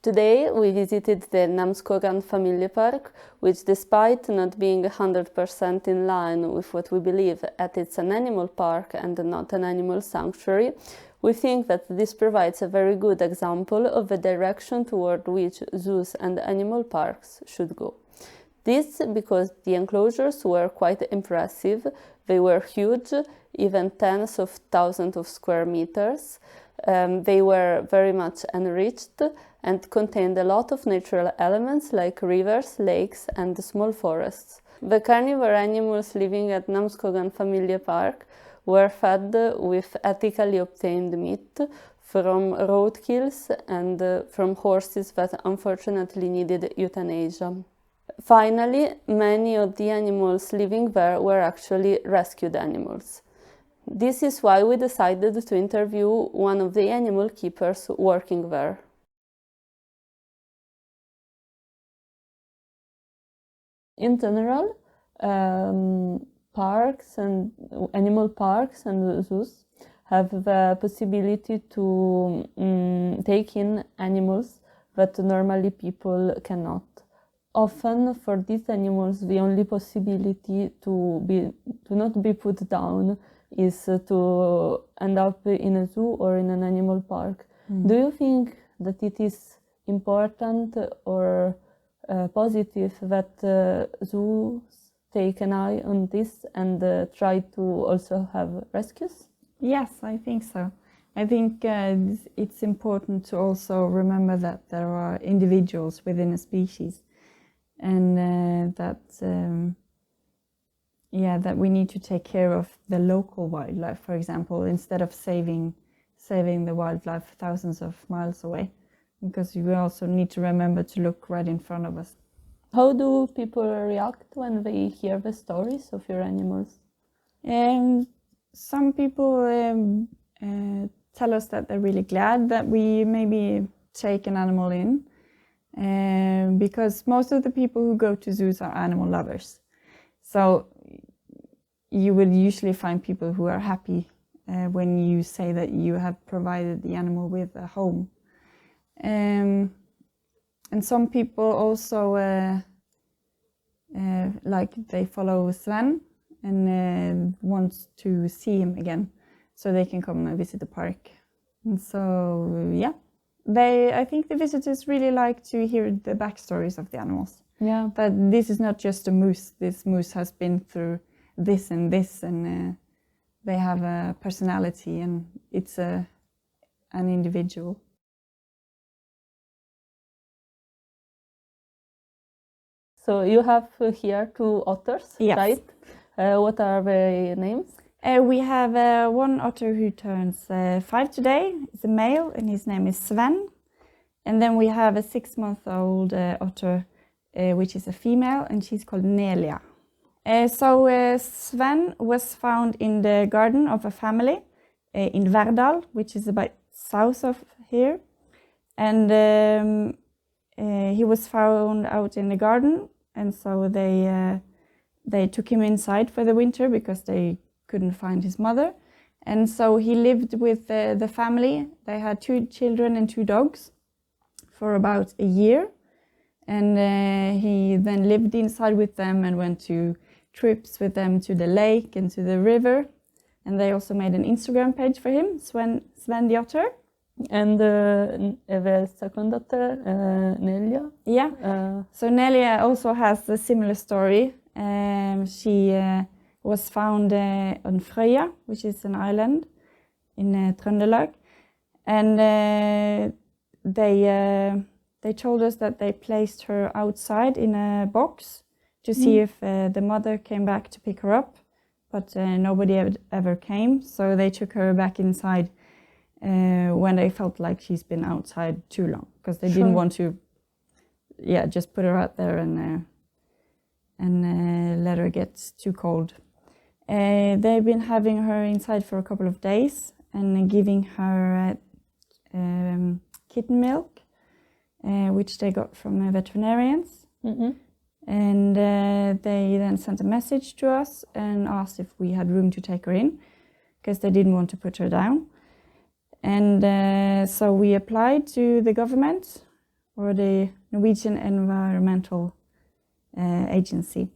Today we visited the Namsskogan Familiepark, which, despite not being 100% in line with what we believe that it's an animal park and not an animal sanctuary, we think that this provides a very good example of the direction toward which zoos and animal parks should go. This because the enclosures were quite impressive. They were huge, even tens of thousands of square meters. They were very much enriched and contained a lot of natural elements like rivers, lakes and small forests. The carnivore animals living at Namsskogan Familiepark were fed with ethically obtained meat from roadkills and from horses that unfortunately needed euthanasia. Finally, many of the animals living there were actually rescued animals. This is why we decided to interview one of the animal keepers working there. In general, parks and animal parks and zoos have the possibility to take in animals that normally people cannot. Often, for these animals, the only possibility to not be put down is to end up in a zoo or in an animal park. Do you think that it is important or positive that zoos take an eye on this and try to also have rescues? Yes, I think so. I think it's important to also remember that there are individuals within a species, and that we need to take care of the local wildlife, for example, instead of saving the wildlife thousands of miles away, because we also need to remember to look right in front of us. How do people react when they hear the stories of your animals? Some people tell us that they're really glad that we maybe take an animal in, because most of the people who go to zoos are animal lovers. So you will usually find people who are happy when you say that you have provided the animal with a home. And some people also like they follow Sven and want to see him again, so they can come and visit the park. And so yeah, I think the visitors really like to hear the backstories of the animals. Yeah, that this is not just a moose. This moose has been through this and this, and they have a personality, and it's an individual. So you have here 2 otters, yes. Right? What are their names? We have one otter who turns 5 today. It's a male, and his name is Sven. And then we have a 6-month-old otter, which is a female, and she's called Nelia. So Sven was found in the garden of a family in Verdal, which is about south of here. And he was found out in the garden, and so they took him inside for the winter because they couldn't find his mother. And so he lived with the family. They had 2 children and 2 dogs for about a year. And he then lived inside with them and went to trips with them to the lake and to the river. And they also made an Instagram page for him, Sven the Otter. And the second daughter, Nelia? Yeah, so Nelia also has a similar story. She was found on Frøya, which is an island in Trøndelag. And they told us that they placed her outside in a box to see if the mother came back to pick her up, but nobody ever came. So they took her back inside when they felt like she's been outside too long, because they didn't want to, just put her out there and let her get too cold. They've been having her inside for a couple of days and giving her kitten milk, which they got from veterinarians. Mm-hmm. And they then sent a message to us and asked if we had room to take her in, because they didn't want to put her down. And so we applied to the government or the Norwegian Environmental Agency,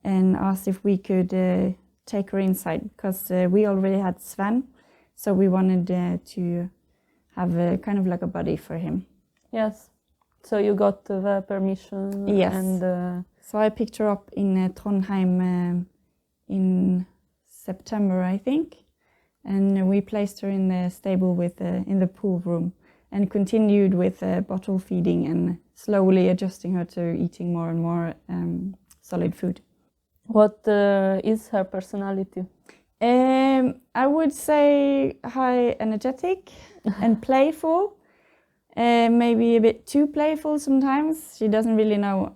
and asked if we could take her inside, because we already had Sven, so we wanted to have a kind of like a buddy for him. Yes. So you got the permission? Yes. And so I picked her up in Trondheim in September, I think, and we placed her in the stable with in the pool room, and continued with bottle feeding and slowly adjusting her to eating more and more solid food. What is her personality? I would say high energetic and playful. Maybe a bit too playful sometimes. She doesn't really know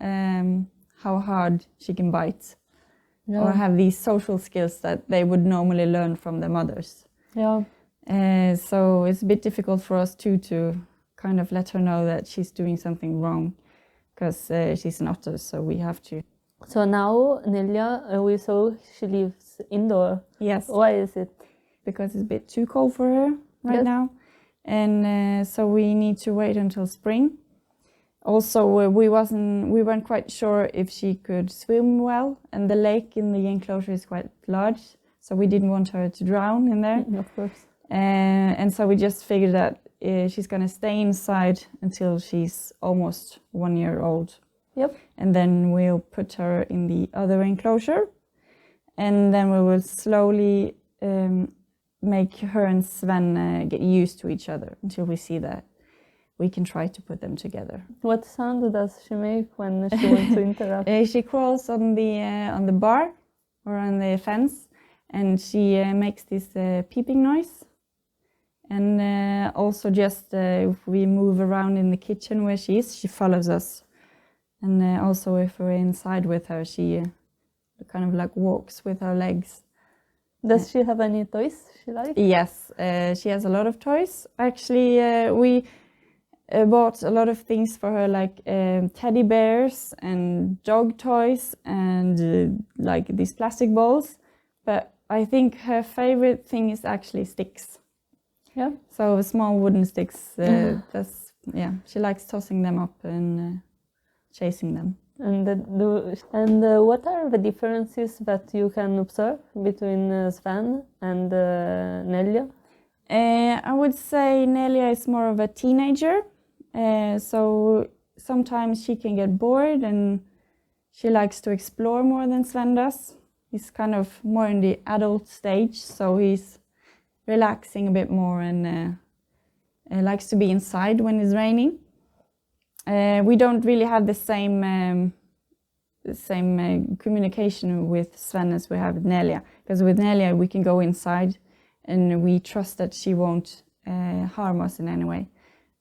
how hard she can bite, or have these social skills that they would normally learn from their mothers. Yeah. So it's a bit difficult for us too to kind of let her know that she's doing something wrong, because she's an otter, so we have to. So now Nelia, we saw she lives indoor. Yes. Why is it? Because it's a bit too cold for her right now, and so we need to wait until spring. Also, we weren't quite sure if she could swim well, and the lake in the enclosure is quite large, so we didn't want her to drown in there. Of course. And so we just figured that she's going to stay inside until she's almost 1 year old. Yep. And then we'll put her in the other enclosure, and then we will slowly make her and Sven get used to each other until we see that we can try to put them together. What sound does she make when she wants to interact? She crawls on the bar or on the fence, and she makes this peeping noise. And also just if we move around in the kitchen where she is, she follows us. And also if we're inside with her, she kind of like walks with her legs. Does she have any toys she likes? Yes, she has a lot of toys. Actually, we bought a lot of things for her, like teddy bears and dog toys and like these plastic balls. But I think her favorite thing is actually sticks. Yeah. So small wooden sticks. She likes tossing them up and chasing them. And what are the differences that you can observe between Sven and Nelia? I would say Nelia is more of a teenager. So sometimes she can get bored, and she likes to explore more than Sven does. He's kind of more in the adult stage, so he's relaxing a bit more and likes to be inside when it's raining. We don't really have the same communication with Sven as we have with Nelia, because with Nelia we can go inside and we trust that she won't harm us in any way.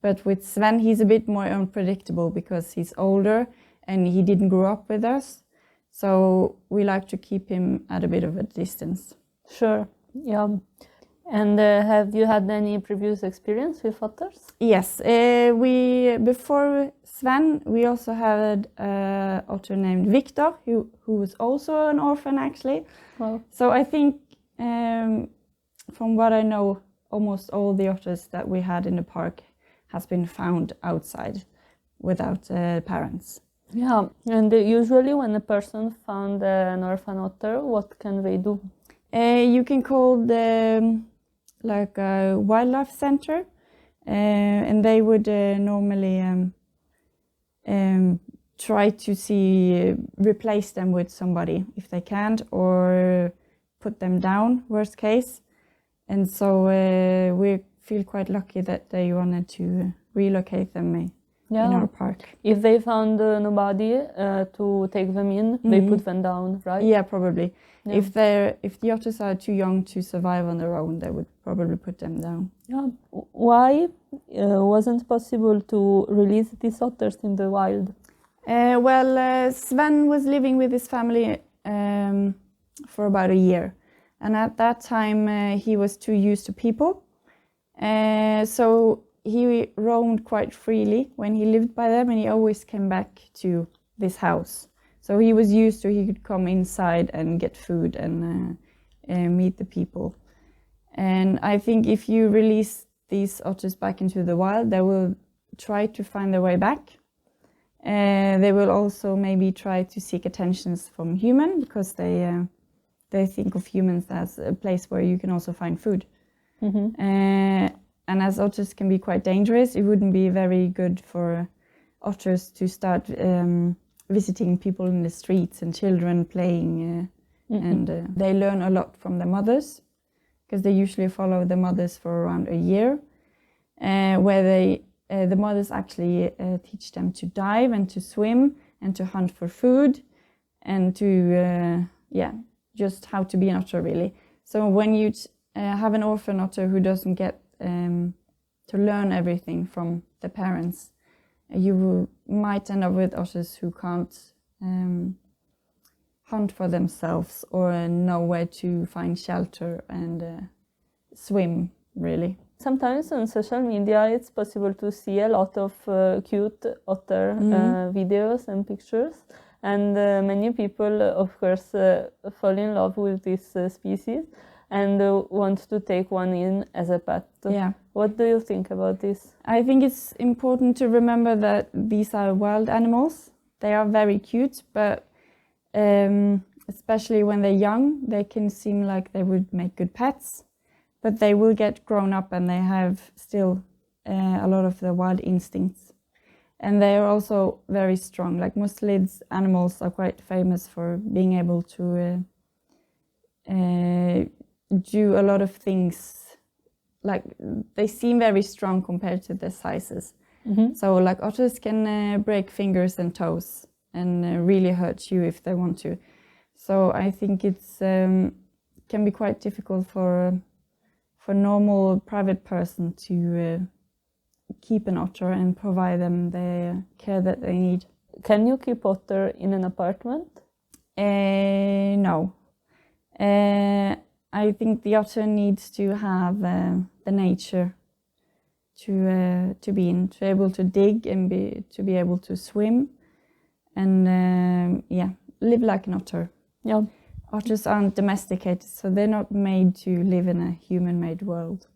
But with Sven, he's a bit more unpredictable because he's older and he didn't grow up with us, so we like to keep him at a bit of a distance. Sure, yeah. And have you had any previous experience with otters? Yes, before Sven, we also had an otter named Victor, who was also an orphan actually. Wow. So I think, from what I know, almost all the otters that we had in the park has been found outside without parents. Yeah, and usually when a person found an orphan otter, what can they do? You can call the a wildlife center, and they would normally try to replace them with somebody if they can't, or put them down, worst case. And so we feel quite lucky that they wanted to relocate them in our park. If they found nobody to take them in, they put them down, right? Yeah, probably. Yeah. If the otters are too young to survive on their own, they would probably put them down. Yeah. Why wasn't possible to release these otters in the wild? Sven was living with his family for about a year, and at that time he was too used to people, so he roamed quite freely when he lived by them, and he always came back to this house. So he was used to, he could come inside and get food and meet the people. And I think if you release these otters back into the wild, they will try to find their way back, They will also maybe try to seek attentions from human, because they think of humans as a place where you can also find food. And as otters can be quite dangerous, it wouldn't be very good for otters to start visiting people in the streets and children playing. And they learn a lot from the mothers, because they usually follow the mothers for around a year, where the mothers actually teach them to dive and to swim and to hunt for food and to, just how to be an otter, really. So when you have an orphan otter who doesn't get to learn everything from the parents, you might end up with otters who can't hunt for themselves or know where to find shelter and swim, really. Sometimes on social media it's possible to see a lot of cute otter videos and pictures, and many people of course fall in love with this species and want to take one in as a pet. Yeah. What do you think about this? I think it's important to remember that these are wild animals. They are very cute, but especially when they're young, they can seem like they would make good pets, but they will get grown up and they have still a lot of the wild instincts. And they are also very strong. Like mustelid animals are quite famous for being able to do a lot of things. Like they seem very strong compared to their sizes. So like otters can break fingers and toes and really hurt you if they want to. So I think it's can be quite difficult for normal private person to keep an otter and provide them the care that they need. Can you keep otter in an apartment? No. I think the otter needs to have the nature to be in, to be able to dig and to be able to swim and live like an otter. Yeah. Otters aren't domesticated, so they're not made to live in a human-made world.